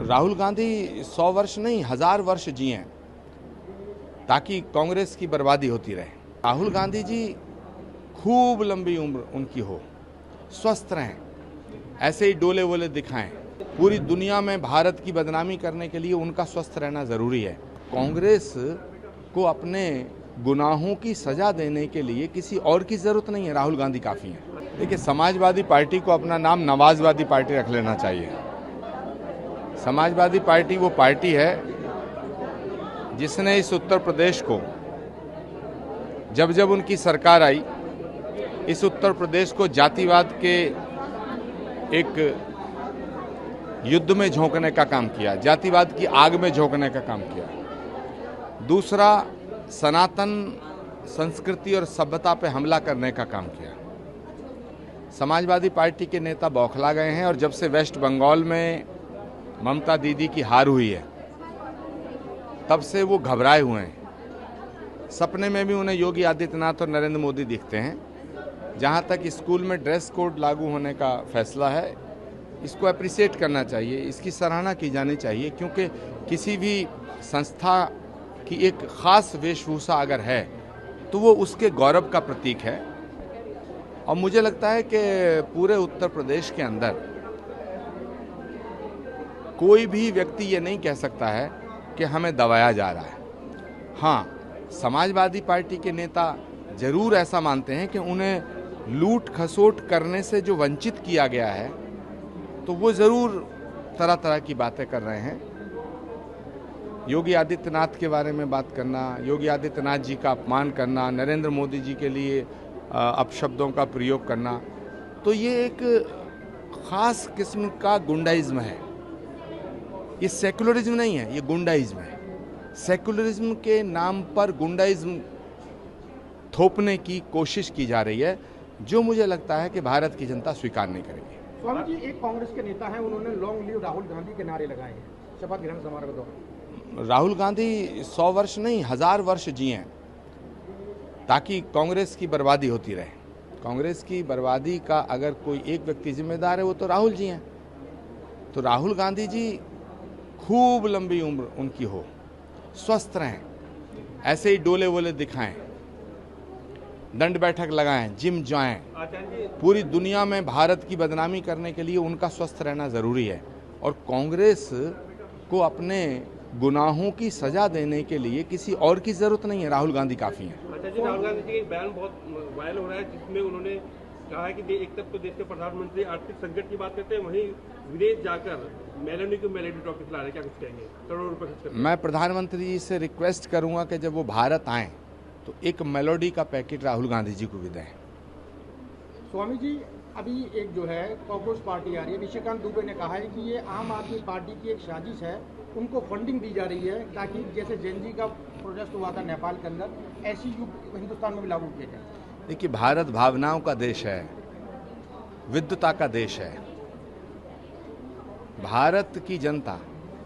राहुल गांधी 100 वर्ष नहीं 1000 वर्ष जिए ताकि कांग्रेस की बर्बादी होती रहे। राहुल गांधी जी खूब लंबी उम्र उनकी हो, स्वस्थ रहें, ऐसे ही डोले वोले दिखाएं। पूरी दुनिया में भारत की बदनामी करने के लिए उनका स्वस्थ रहना जरूरी है। कांग्रेस को अपने गुनाहों की सजा देने के लिए किसी और की जरूरत नहीं है, राहुल गांधी काफी हैं। देखिए, समाजवादी पार्टी को अपना नाम नवाजवादी पार्टी रख लेना चाहिए। समाजवादी पार्टी वो पार्टी है जिसने इस उत्तर प्रदेश को, जब जब उनकी सरकार आई, इस उत्तर प्रदेश को जातिवाद के एक युद्ध में झोंकने का काम किया, जातिवाद की आग में झोंकने का काम किया। दूसरा, सनातन संस्कृति और सभ्यता पे हमला करने का काम किया। समाजवादी पार्टी के नेता बौखला गए हैं और जब से वेस्ट बंगाल में ममता दीदी की हार हुई है, तब से वो घबराए हुए हैं। सपने में भी उन्हें योगी आदित्यनाथ और नरेंद्र मोदी दिखते हैं। जहां तक स्कूल में ड्रेस कोड लागू होने का फैसला है, इसको अप्रिशिएट करना चाहिए, इसकी सराहना की जानी चाहिए, क्योंकि किसी भी संस्था की एक खास वेशभूषा अगर है तो वो उसके गौरव का प्रतीक है। और मुझे लगता है कि पूरे उत्तर प्रदेश के अंदर कोई भी व्यक्ति ये नहीं कह सकता है कि हमें दबाया जा रहा है। हाँ, समाजवादी पार्टी के नेता जरूर ऐसा मानते हैं कि उन्हें लूट खसोट करने से जो वंचित किया गया है, तो वो जरूर तरह तरह की बातें कर रहे हैं। योगी आदित्यनाथ के बारे में बात करना, योगी आदित्यनाथ जी का अपमान करना, नरेंद्र मोदी जी के लिए अपशब्दों का प्रयोग करना, तो ये एक खास किस्म का गुंडाइज्म है। ये सेकुलरिज्म नहीं है, ये गुंडाइज्म है। सेकुलरिज्म के नाम पर गुंडाइज्म थोपने की कोशिश की जा रही है, जो मुझे लगता है कि भारत की जनता स्वीकार नहीं करेगी। स्वामी जी, एक कांग्रेस के नेता हैं, उन्होंने लॉन्ग लिव राहुल गांधी के नारे लगाए हैं शपथ ग्रहण समारोह के दौरान। राहुल गांधी 100 वर्ष नहीं 1000 वर्ष जिए ताकि कांग्रेस की बर्बादी होती रहे। कांग्रेस की बर्बादी का अगर कोई एक व्यक्ति जिम्मेदार है, वो तो राहुल जी हैं। तो राहुल गांधी जी खूब लंबी उम्र उनकी हो, स्वस्थ रहें, ऐसे ही डोले वोले दिखाएं, दंड बैठक लगाएं, जिम जाएं। पूरी दुनिया में भारत की बदनामी करने के लिए उनका स्वस्थ रहना जरूरी है। और कांग्रेस को अपने गुनाहों की सजा देने के लिए किसी और की जरूरत नहीं है, राहुल गांधी काफी हैं। अच्छा जी, राहुल गांधी जी एक बयान बहुत वायरल हो रहा है, जिसमें उन्होंने कहा है कि एक तरफ तो देश के प्रधानमंत्री आर्थिक संकट की बात करते हैं, वहीं विदेश जाकर मेलोनी को मेलोडी ट्रॉफी खिला रहे हैं। क्या कुछ कहेंगे? करोड़ों रुपए खर्च करते हैं। मैं प्रधानमंत्री जी से रिक्वेस्ट करूंगा कि जब वो भारत आए तो एक मेलोडी का पैकेट राहुल गांधी जी को भी दें। स्वामी जी, अभी एक जो है कॉकरोच पार्टी आ रही है, निशिकांत दुबे ने कहा है कि ये आम आदमी पार्टी की एक साजिश है, उनको फंडिंग दी जा रही है ताकि जैसे जेनजी का प्रोटेस्ट हुआ था नेपाल के अंदर, ऐसी युग हिंदुस्तान में भी लागू किया जाए। देखिए, भारत भावनाओं का देश है, विद्वता का देश है। भारत की जनता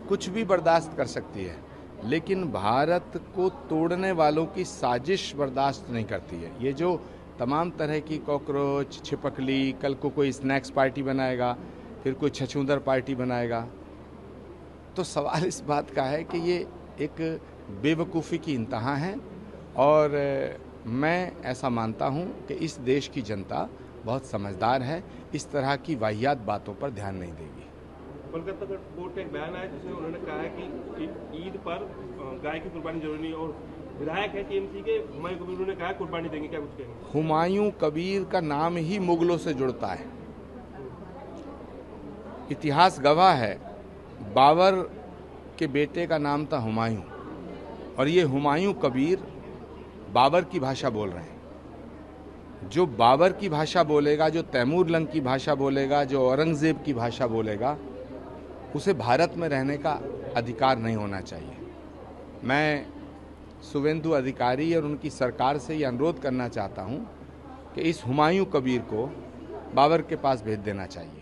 कुछ भी बर्दाश्त कर सकती है, लेकिन भारत को तोड़ने वालों की साजिश बर्दाश्त नहीं करती है। ये जो तमाम तरह की कॉकरोच, छिपकली, कल को कोई स्नैक्स पार्टी बनाएगा, फिर कोई छछूंदर पार्टी बनाएगा, तो सवाल इस बात का है कि ये एक बेवकूफ़ी की इंतहा है। और मैं ऐसा मानता हूँ कि इस देश की जनता बहुत समझदार है, इस तरह की वाहियात बातों पर ध्यान नहीं देगी। कोलकाता कोर्ट का एक बयान आया जिसमें उन्होंने कहा है कि ईद पर गाय की कुर्बानी जरूरी नहीं, और विधायक है टीएमसी के हुमायूं कबीर, उन्होंने कहा कुर्बानी देंगे। क्या कुछ कहेंगे? हुमायूं कबीर का नाम ही मुगलों से जुड़ता है। इतिहास गवाह है, बाबर के बेटे का नाम था हुमायूं, और ये हुमायूं कबीर बाबर की भाषा बोल रहे हैं। जो बाबर की भाषा बोलेगा, जो तैमूर लंग की भाषा बोलेगा, जो औरंगजेब की भाषा बोलेगा, उसे भारत में रहने का अधिकार नहीं होना चाहिए। मैं शुवेंदु अधिकारी और उनकी सरकार से ये अनुरोध करना चाहता हूँ कि इस हुमायूं कबीर को बाबर के पास भेज देना चाहिए।